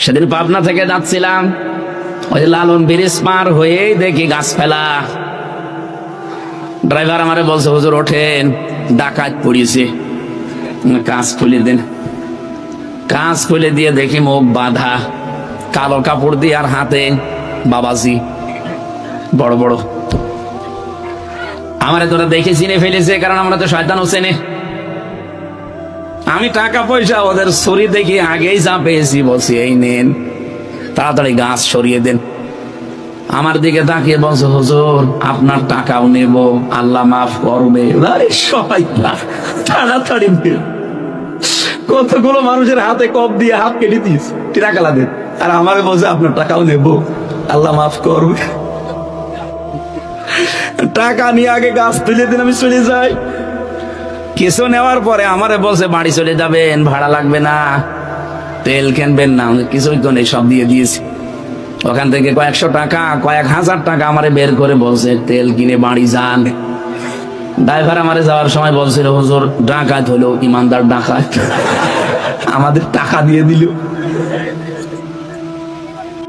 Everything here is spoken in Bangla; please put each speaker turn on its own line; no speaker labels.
সেদিন পাবনা থেকে যাচ্ছিলাম, ওই লালন ব্রিজ পার হয়েই দেখি গাছ ফেলা। ড্রাইভার আমারে বলছে, হুজুর ওঠেন, ডাকাত পড়িয়েছে, কাঁচ খুলে দেন। কাঁচ খুলে দিয়ে দেখি মুখ বাঁধা, কালো কাপড় দিয়ে, আর হাতে বাবাজি বড় বড়। আমারে তোরা দেখে চিনে ফেলেছে, কারণ আমরা তো শয়তান হোসেনে। আমি টাকা পয়সা ওদের ছড়ি দেখি আগেই যা পেয়েছি, বলছি এই নেন, তাড়াতাড়ি গাছ সরিয়ে দেন। আমার দিকে তাকিয়ে বলছে, হুজুর আপনার টাকাও নেব, আল্লাহ মাফ করবে। আরে শয়তান, তাড়াতাড়ি দেন। কতগুলো মানুষের হাতে কপ দিয়ে হাত কেটে দিস, টাকা দেন, আর আমাকে বলছে আপনার টাকাও নেব, আল্লাহ মাফ করবে। টাকা নিয়ে আগে গাছ তুলে দিন, আমি চলে যাই। কিছু নেওয়ার পরে আমারে বলছে বাড়ি চলে যাবেন, ভাড়া লাগবে না, তেল কিনবেন না, কিছুই তো নেই, সব দিয়ে দিয়েছি। ওখান থেকে কয়েকশো টাকা, কয়েক হাজার টাকা আমারে বের করে বলছে তেল কিনে বাড়ি যান। ড্রাইভার আমারে যাওয়ার সময় বলছিল, হুজুর ডাকাত হলো, ইমানদার ডাকাত, আমাদের টাকা দিয়ে দিল।